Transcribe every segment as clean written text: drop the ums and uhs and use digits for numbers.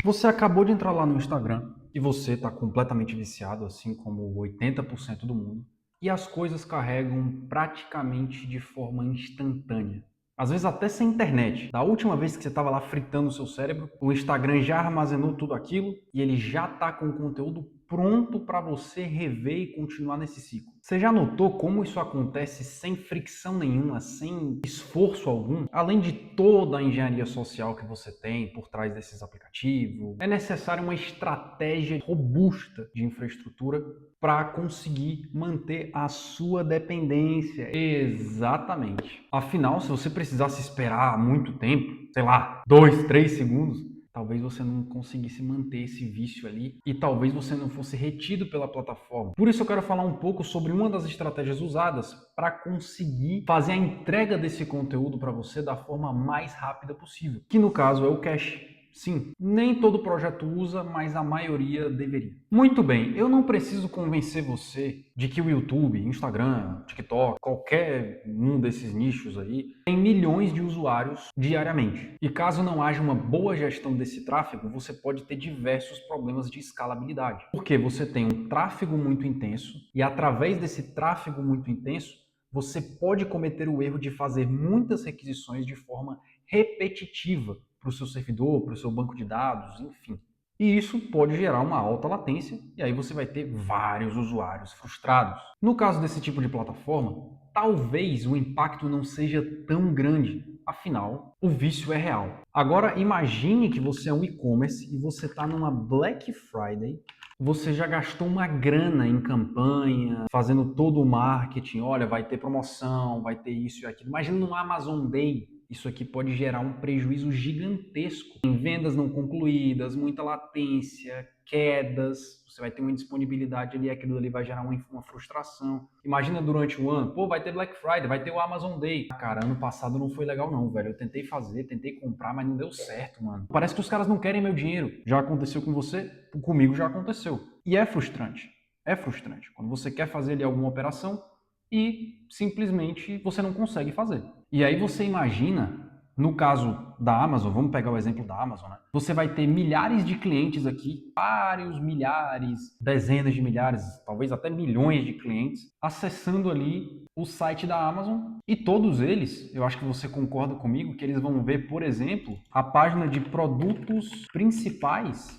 Você acabou de entrar lá no Instagram e você está completamente viciado, assim como 80% do mundo, e as coisas carregam praticamente de forma instantânea. Às vezes até sem internet. Da última vez que você estava lá fritando o seu cérebro, o Instagram já armazenou tudo aquilo e ele já está com o conteúdo pronto para você rever e continuar nesse ciclo. Você já notou como isso acontece sem fricção nenhuma, sem esforço algum? Além de toda a engenharia social que você tem por trás desses aplicativos, é necessária uma estratégia robusta de infraestrutura para conseguir manter a sua dependência. Exatamente. Afinal, se você precisasse esperar muito tempo, sei lá, 2, 3 segundos, talvez você não conseguisse manter esse vício ali e talvez você não fosse retido pela plataforma. Por isso eu quero falar um pouco sobre uma das estratégias usadas para conseguir fazer a entrega desse conteúdo para você da forma mais rápida possível, que no caso é o cache. Sim, nem todo projeto usa, mas a maioria deveria. Muito bem, eu não preciso convencer você de que o YouTube, Instagram, TikTok, qualquer um desses nichos aí, tem milhões de usuários diariamente. E caso não haja uma boa gestão desse tráfego, você pode ter diversos problemas de escalabilidade. Porque você tem um tráfego muito intenso e através desse tráfego muito intenso, você pode cometer o erro de fazer muitas requisições de forma repetitiva para o seu servidor, para o seu banco de dados, enfim. E isso pode gerar uma alta latência e aí você vai ter vários usuários frustrados. No caso desse tipo de plataforma, talvez o impacto não seja tão grande, afinal, o vício é real. Agora imagine que você é um e-commerce e você está numa Black Friday, você já gastou uma grana em campanha, fazendo todo o marketing, olha, vai ter promoção, vai ter isso e aquilo. Imagina no Amazon Day, isso aqui pode gerar um prejuízo gigantesco em vendas não concluídas, muita latência, quedas, você vai ter uma indisponibilidade ali, aquilo ali vai gerar uma frustração. Imagina durante o ano, pô, vai ter Black Friday, vai ter o Amazon Day. Cara, ano passado não foi legal não, velho. Eu tentei fazer, tentei comprar, mas não deu certo, mano. Parece que os caras não querem meu dinheiro. Já aconteceu com você? Comigo já aconteceu. E é frustrante. É frustrante. Quando você quer fazer ali alguma operação e simplesmente você não consegue fazer. E aí você imagina, no caso da Amazon, vamos pegar o exemplo da Amazon, né? Você vai ter milhares de clientes aqui, vários milhares, dezenas de milhares, talvez até milhões de clientes, acessando ali o site da Amazon e todos eles, eu acho que você concorda comigo, que eles vão ver, por exemplo, a página de produtos principais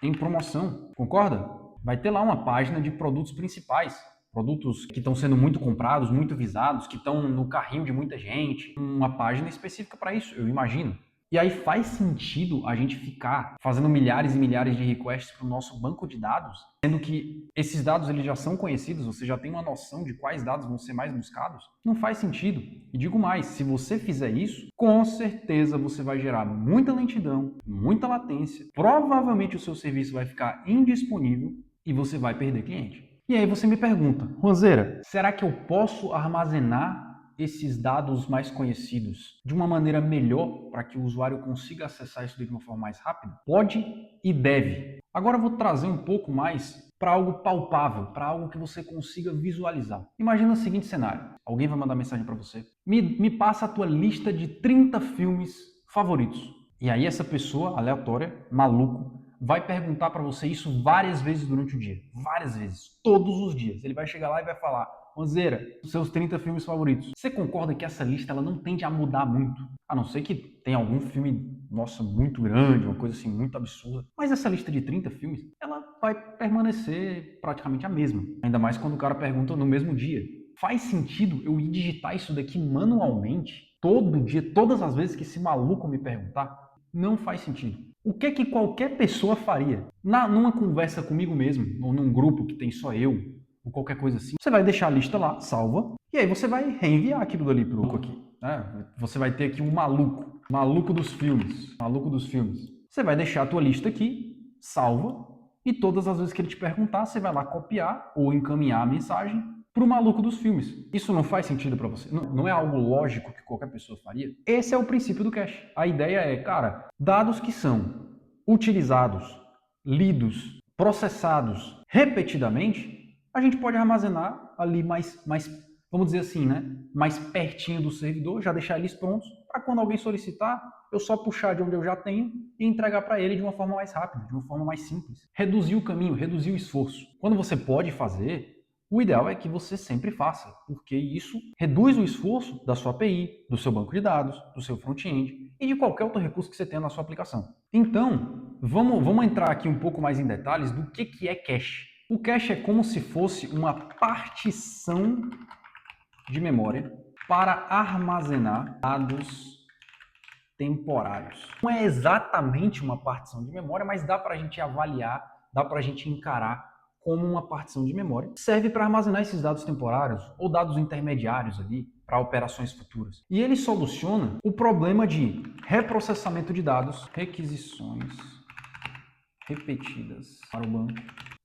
em promoção, concorda? Vai ter lá uma página de produtos principais, produtos que estão sendo muito comprados, muito visados, que estão no carrinho de muita gente, uma página específica para isso, eu imagino. E aí faz sentido a gente ficar fazendo milhares e milhares de requests para o nosso banco de dados, sendo que esses dados eles já são conhecidos, você já tem uma noção de quais dados vão ser mais buscados? Não faz sentido. E digo mais, se você fizer isso, com certeza você vai gerar muita lentidão, muita latência, provavelmente o seu serviço vai ficar indisponível e você vai perder cliente. E aí você me pergunta, Roseira, será que eu posso armazenar esses dados mais conhecidos de uma maneira melhor para que o usuário consiga acessar isso de uma forma mais rápida? Pode e deve. Agora eu vou trazer um pouco mais para algo palpável, para algo que você consiga visualizar. Imagina o seguinte cenário: alguém vai mandar mensagem para você, me passa a tua lista de 30 filmes favoritos. E aí essa pessoa aleatória, maluco, vai perguntar para você isso várias vezes durante o dia. Várias vezes. Todos os dias. Ele vai chegar lá e vai falar, Roseira, os seus 30 filmes favoritos. Você concorda que essa lista ela não tende a mudar muito? A não ser que tenha algum filme, nossa, muito grande, uma coisa assim, muito absurda. Mas essa lista de 30 filmes, ela vai permanecer praticamente a mesma. Ainda mais quando o cara pergunta no mesmo dia. Faz sentido eu ir digitar isso daqui manualmente, todo dia, todas as vezes que esse maluco me perguntar? Não faz sentido. O que é que qualquer pessoa faria? Numa conversa comigo mesmo, ou num grupo que tem só eu, ou qualquer coisa assim, você vai deixar a lista lá, salva, e aí você vai reenviar aquilo dali pro maluco aqui. Né? Você vai ter aqui um maluco, maluco dos filmes, maluco dos filmes. Você vai deixar a tua lista aqui, salva, e todas as vezes que ele te perguntar, você vai lá copiar ou encaminhar a mensagem pro maluco dos filmes. Isso não faz sentido para você? Não é algo lógico que qualquer pessoa faria? Esse é o princípio do cache. A ideia é, cara, dados que são utilizados, lidos, processados repetidamente, a gente pode armazenar ali mais vamos dizer assim, né, mais pertinho do servidor, já deixar eles prontos, para quando alguém solicitar, eu só puxar de onde eu já tenho e entregar para ele de uma forma mais rápida, de uma forma mais simples. Reduzir o caminho, reduzir o esforço. Quando você pode fazer, o ideal é que você sempre faça, porque isso reduz o esforço da sua API, do seu banco de dados, do seu front-end e de qualquer outro recurso que você tenha na sua aplicação. Então, vamos entrar aqui um pouco mais em detalhes do que é cache. O cache é como se fosse uma partição de memória para armazenar dados temporários. Não é exatamente uma partição de memória, mas dá para a gente avaliar, dá para a gente encarar como uma partição de memória. Serve para armazenar esses dados temporários ou dados intermediários ali para operações futuras. E ele soluciona o problema de reprocessamento de dados, requisições repetidas para o banco.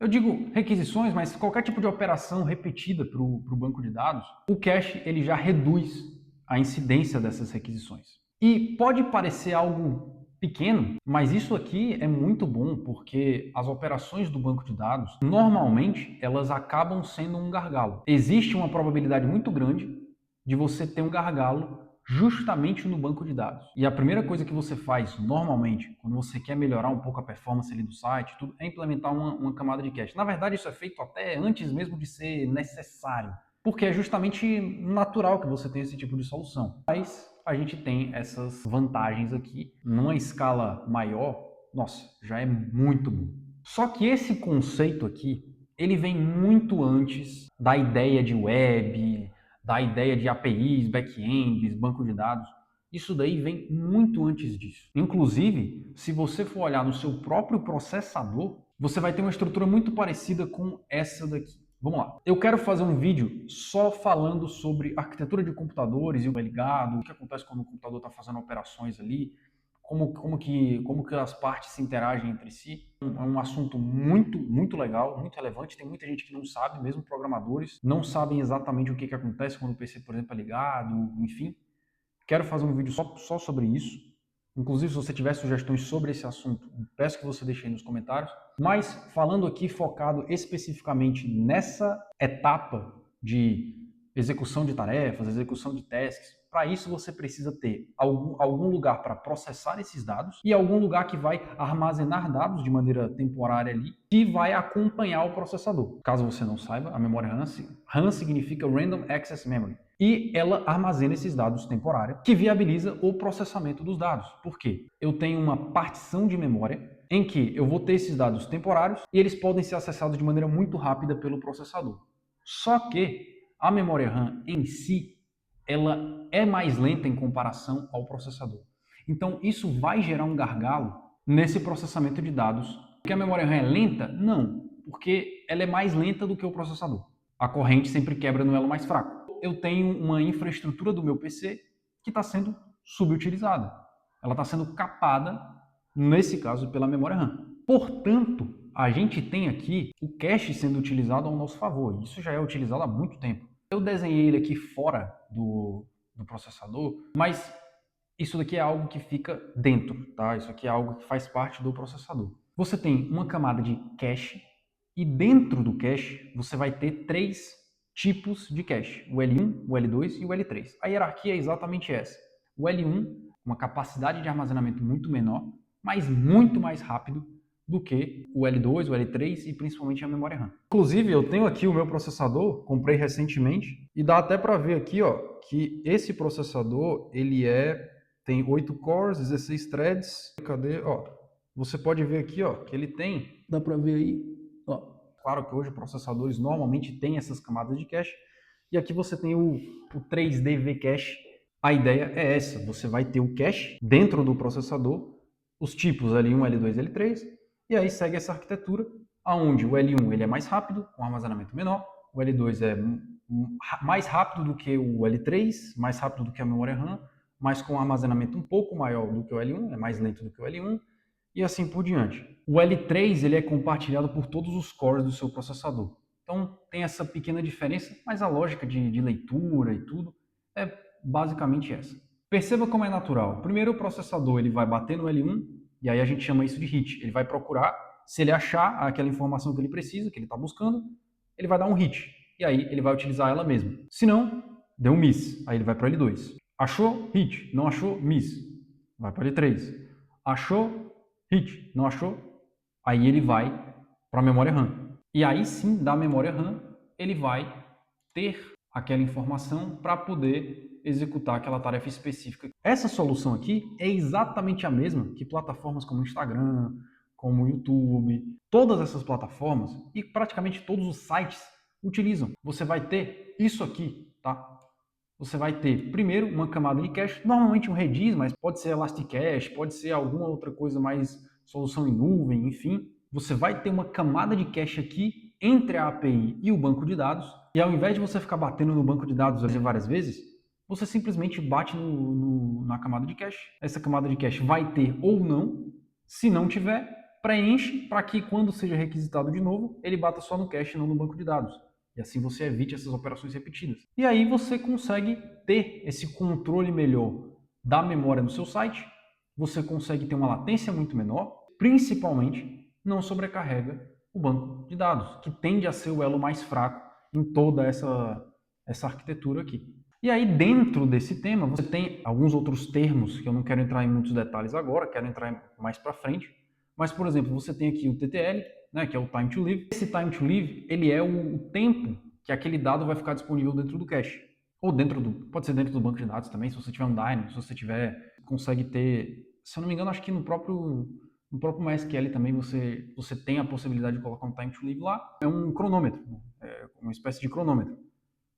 Eu digo requisições, mas qualquer tipo de operação repetida para o banco de dados, o cache ele já reduz a incidência dessas requisições. E pode parecer algo pequeno, mas isso aqui é muito bom porque as operações do banco de dados, normalmente, elas acabam sendo um gargalo. Existe uma probabilidade muito grande de você ter um gargalo justamente no banco de dados. E a primeira coisa que você faz normalmente, quando você quer melhorar um pouco a performance ali do site, tudo, é implementar uma camada de cache. Na verdade, isso é feito até antes mesmo de ser necessário, porque é justamente natural que você tenha esse tipo de solução. Mas a gente tem essas vantagens aqui. Numa escala maior, nossa, já é muito bom. Só que esse conceito aqui, ele vem muito antes da ideia de web, da ideia de APIs, back-ends, banco de dados. Isso daí vem muito antes disso. Inclusive, se você for olhar no seu próprio processador, você vai ter uma estrutura muito parecida com essa daqui. Vamos lá. Eu quero fazer um vídeo só falando sobre arquitetura de computadores e o ligado, o que acontece quando o computador está fazendo operações ali, como que as partes se interagem entre si. É um assunto muito legal, muito relevante. Tem muita gente que não sabe, mesmo programadores, não sabem exatamente o que acontece quando o PC, por exemplo, é ligado, enfim. Quero fazer um vídeo só sobre isso. Inclusive, se você tiver sugestões sobre esse assunto, peço que você deixe aí nos comentários. Mas, falando aqui focado especificamente nessa etapa de execução de tarefas, execução de tasks, para isso você precisa ter algum lugar para processar esses dados e algum lugar que vai armazenar dados de maneira temporária ali, que vai acompanhar o processador. Caso você não saiba, a memória RAM significa Random Access Memory. E ela armazena esses dados temporários, que viabiliza o processamento dos dados. Por quê? Eu tenho uma partição de memória em que eu vou ter esses dados temporários e eles podem ser acessados de maneira muito rápida pelo processador. Só que a memória RAM em si, ela é mais lenta em comparação ao processador. Então isso vai gerar um gargalo nesse processamento de dados. Porque a memória RAM é lenta? Não, porque ela é mais lenta do que o processador. A corrente sempre quebra no elo mais fraco. Eu tenho uma infraestrutura do meu PC que está sendo subutilizada. Ela está sendo capada, nesse caso, pela memória RAM. Portanto, a gente tem aqui o cache sendo utilizado ao nosso favor. Isso já é utilizado há muito tempo. Eu desenhei ele aqui fora do processador, mas isso daqui é algo que fica dentro, tá? Isso aqui é algo que faz parte do processador. Você tem uma camada de cache e dentro do cache você vai ter três tipos de cache, o L1, o L2 e o L3. A hierarquia é exatamente essa. O L1, uma capacidade de armazenamento muito menor, mas muito mais rápido do que o L2, o L3 e principalmente a memória RAM. Inclusive, eu tenho aqui o meu processador, comprei recentemente, e dá até para ver aqui, ó, que esse processador, ele tem 8 cores, 16 threads. Cadê? Ó, você pode ver aqui, ó, que ele tem, dá para ver aí, ó. Claro que hoje processadores normalmente têm essas camadas de cache. E aqui você tem o 3D V-Cache. A ideia é essa, você vai ter o cache dentro do processador, os tipos L1, L2, L3, e aí segue essa arquitetura, onde o L1 ele é mais rápido, com armazenamento menor, o L2 é mais rápido do que o L3, mais rápido do que a memória RAM, mas com armazenamento um pouco maior do que o L1, é mais lento do que o L1, e assim por diante. O L3 ele é compartilhado por todos os cores do seu processador. Então tem essa pequena diferença, mas a lógica de leitura e tudo é basicamente essa. Perceba como é natural. Primeiro o processador ele vai bater no L1, e aí a gente chama isso de hit. Ele vai procurar, se ele achar aquela informação que ele precisa, que ele está buscando, ele vai dar um hit. e aí ele vai utilizar ela mesma. Se não, deu um miss, aí ele vai para L2. Achou? Hit. Não achou? Miss. Vai para L3. Achou? Hit. Não achou? Aí ele vai para a memória RAM. E aí sim, da memória RAM, ele vai ter aquela informação para poder executar aquela tarefa específica. Essa solução aqui é exatamente a mesma que plataformas como Instagram, como YouTube, todas essas plataformas e praticamente todos os sites utilizam. Você vai ter isso aqui, tá? Você vai ter, primeiro, uma camada de cache, normalmente um Redis, mas pode ser Elasticache, pode ser alguma outra coisa mais solução em nuvem, enfim. Você vai ter uma camada de cache aqui entre a API e o banco de dados, e ao invés de você ficar batendo no banco de dados várias vezes, você simplesmente bate na camada de cache. Essa camada de cache vai ter ou não, se não tiver, preenche para que quando seja requisitado de novo, ele bata só no cache e não no banco de dados. E assim você evite essas operações repetidas. E aí você consegue ter esse controle melhor da memória no seu site, você consegue ter uma latência muito menor, principalmente não sobrecarrega o banco de dados, que tende a ser o elo mais fraco em toda essa arquitetura aqui. E aí dentro desse tema você tem alguns outros termos que eu não quero entrar em muitos detalhes agora, quero entrar mais para frente, mas por exemplo, você tem aqui o TTL, né, que é o Time to Live. Esse Time to Live, ele é o tempo que aquele dado vai ficar disponível dentro do cache. Ou dentro do, pode ser dentro do banco de dados também, se você tiver um Dynamo, se você tiver, consegue ter, se eu não me engano, acho que no próprio MySQL também você tem a possibilidade de colocar um Time to Live lá. É um cronômetro, é uma espécie de cronômetro.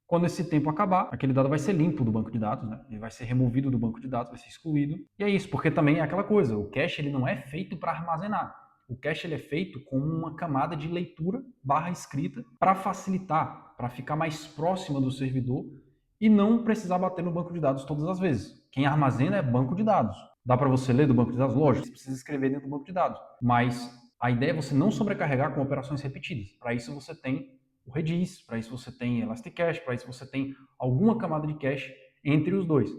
Quando esse tempo acabar, aquele dado vai ser limpo do banco de dados, né? Ele vai ser removido do banco de dados, vai ser excluído. E é isso, porque também é aquela coisa, o cache ele não é feito para armazenar. O cache ele é feito com uma camada de leitura barra escrita para facilitar, para ficar mais próxima do servidor e não precisar bater no banco de dados todas as vezes. Quem armazena é banco de dados. Dá para você ler do banco de dados? Lógico, você precisa escrever dentro do banco de dados. Mas a ideia é você não sobrecarregar com operações repetidas. Para isso você tem o Redis, para isso você tem Elasticache, para isso você tem alguma camada de cache entre os dois.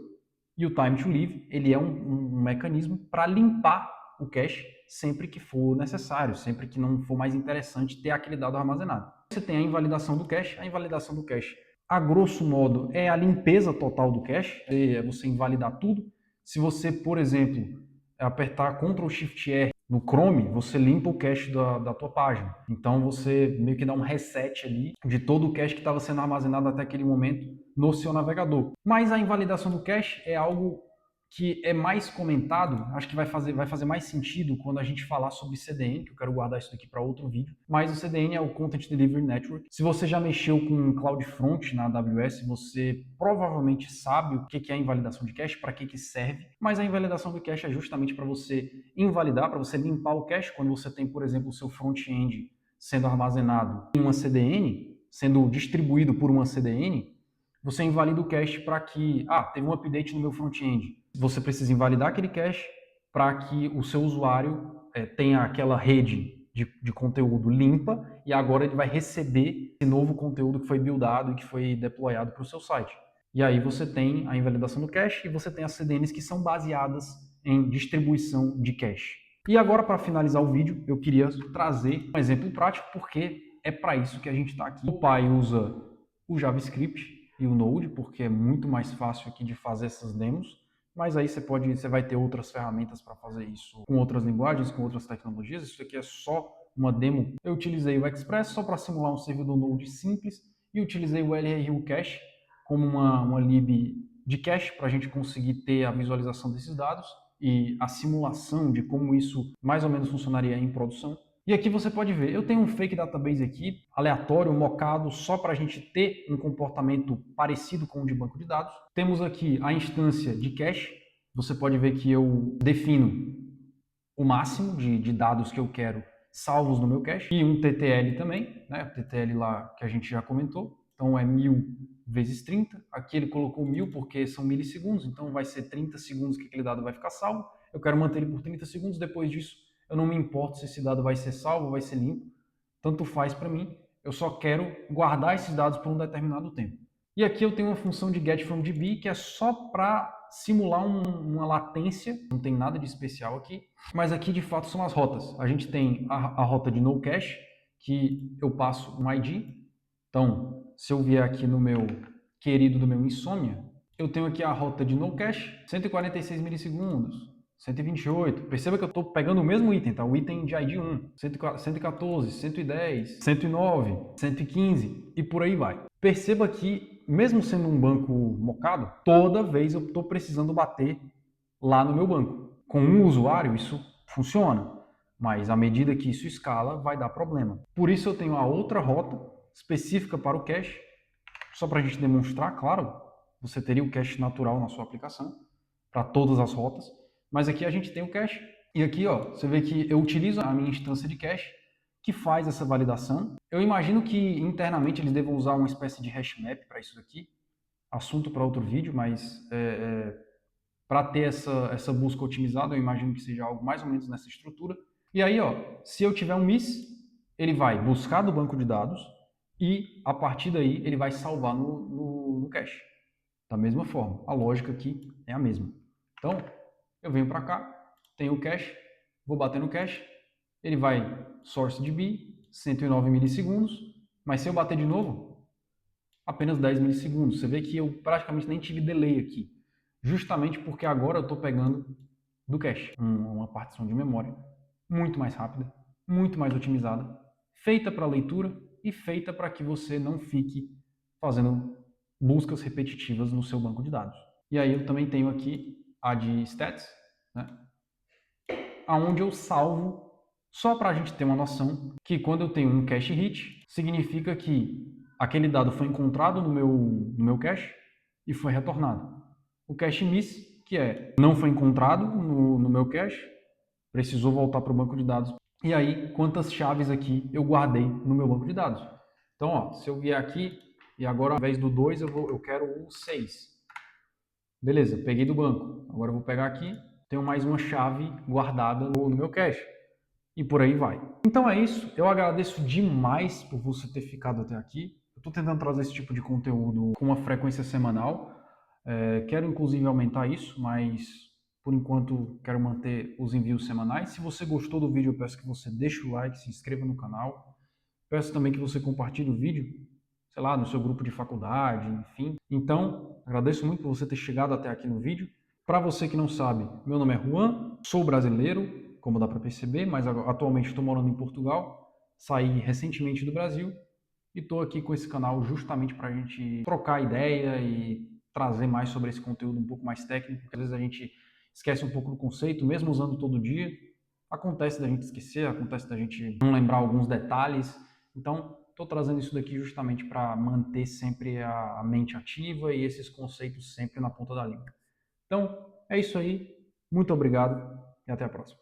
E o Time to Live, ele é um mecanismo para limpar o cache sempre que for necessário, sempre que não for mais interessante ter aquele dado armazenado. Você tem a invalidação do cache. A invalidação do cache, a grosso modo, é a limpeza total do cache, é você invalidar tudo. Se você, por exemplo, apertar Ctrl Shift R no Chrome, você limpa o cache da tua página. Então você meio que dá um reset ali de todo o cache que estava sendo armazenado até aquele momento no seu navegador. Mas a invalidação do cache é algo que é mais comentado, acho que vai fazer mais sentido quando a gente falar sobre CDN, que eu quero guardar isso daqui para outro vídeo. Mas o CDN é o Content Delivery Network. Se você já mexeu com CloudFront na AWS, você provavelmente sabe o que é a invalidação de cache, para que serve. Mas a invalidação do cache é justamente para você invalidar, para você limpar o cache quando você tem, por exemplo, o seu front-end sendo armazenado em uma CDN, sendo distribuído por uma CDN, você invalida o cache para que, teve um update no meu front-end. Você precisa invalidar aquele cache para que o seu usuário tenha aquela rede de conteúdo limpa e agora ele vai receber esse novo conteúdo que foi buildado e que foi deployado para o seu site. E aí você tem a invalidação do cache e você tem as CDNs que são baseadas em distribuição de cache. E agora, para finalizar o vídeo, eu queria trazer um exemplo prático, porque é para isso que a gente está aqui. O pai usa o JavaScript e o Node, porque é muito mais fácil aqui de fazer essas demos, mas aí você vai ter outras ferramentas para fazer isso com outras linguagens, com outras tecnologias. Isso aqui é só uma demo. Eu utilizei o Express só para simular um servidor Node simples e utilizei o LRU Cache como uma lib de cache para a gente conseguir ter a visualização desses dados e a simulação de como isso mais ou menos funcionaria em produção. E aqui você pode ver, eu tenho um fake database aqui, aleatório, mocado, só para a gente ter um comportamento parecido com o de banco de dados. Temos aqui a instância de cache, você pode ver que eu defino o máximo de dados que eu quero salvos no meu cache, e um TTL também, né? O TTL lá que a gente já comentou, então é 1000 vezes 30, aqui ele colocou 1000 porque são milissegundos, então vai ser 30 segundos que aquele dado vai ficar salvo, eu quero manter ele por 30 segundos, depois disso eu não me importo se esse dado vai ser salvo ou vai ser limpo, tanto faz para mim, eu só quero guardar esses dados por um determinado tempo. E aqui eu tenho uma função de getFromDB que é só para simular uma latência, não tem nada de especial aqui, mas aqui de fato são as rotas. A gente tem a rota de NoCache, que eu passo um ID, Então, se eu vier aqui no meu querido do meu Insomnia, eu tenho aqui a rota de no cache, 146 milissegundos, 128. Perceba que eu estou pegando o mesmo item, tá? O item de ID 1, 114, 110, 109, 115 e por aí vai. Perceba que, mesmo sendo um banco mocado, toda vez eu estou precisando bater lá no meu banco. Com um usuário, isso funciona, mas à medida que isso escala, vai dar problema. Por isso eu tenho a outra rota específica para o cache, só para a gente demonstrar, claro, você teria o cache natural na sua aplicação, para todas as rotas, mas aqui a gente tem o cache. E aqui, ó, você vê que eu utilizo a minha instância de cache, que faz essa validação. Eu imagino que internamente eles devam usar uma espécie de hash map para isso daqui, assunto para outro vídeo, mas para ter essa busca otimizada, eu imagino que seja algo mais ou menos nessa estrutura. E aí, ó, se eu tiver um miss, ele vai buscar do banco de dados e, a partir daí, ele vai salvar no cache. Da mesma forma, a lógica aqui é a mesma. Então, eu venho para cá, tenho o cache, vou bater no cache, ele vai source de B, 109 milissegundos, mas se eu bater de novo, apenas 10 milissegundos. Você vê que eu praticamente nem tive delay aqui, justamente porque agora eu estou pegando do cache, uma partição de memória muito mais rápida, muito mais otimizada, feita para leitura e feita para que você não fique fazendo buscas repetitivas no seu banco de dados. E aí eu também tenho aqui a de stats, né, onde eu salvo, só para a gente ter uma noção, que quando eu tenho um cache hit, significa que aquele dado foi encontrado no meu cache e foi retornado. O cache miss, que é não foi encontrado no meu cache, precisou voltar para o banco de dados. E aí, quantas chaves aqui eu guardei no meu banco de dados. Então, ó, se eu vier aqui e agora ao invés do 2 eu quero o 6. Beleza, peguei do banco. Agora eu vou pegar aqui, tenho mais uma chave guardada no meu cache. E por aí vai. Então é isso. Eu agradeço demais por você ter ficado até aqui. Eu estou tentando trazer esse tipo de conteúdo com uma frequência semanal. Quero inclusive aumentar isso, mas por enquanto quero manter os envios semanais. Se você gostou do vídeo, eu peço que você deixe o like, se inscreva no canal. Peço também que você compartilhe o vídeo, sei lá, no seu grupo de faculdade, enfim. Então, agradeço muito por você ter chegado até aqui no vídeo. Para você que não sabe, meu nome é Juan, sou brasileiro, como dá para perceber, mas atualmente estou morando em Portugal. Saí recentemente do Brasil e estou aqui com esse canal justamente para a gente trocar ideia e trazer mais sobre esse conteúdo um pouco mais técnico, porque às vezes a gente esquece um pouco do conceito, mesmo usando todo dia. Acontece da gente esquecer, acontece da gente não lembrar alguns detalhes. Então, estou trazendo isso daqui justamente para manter sempre a mente ativa e esses conceitos sempre na ponta da língua. Então, é isso aí. Muito obrigado e até a próxima.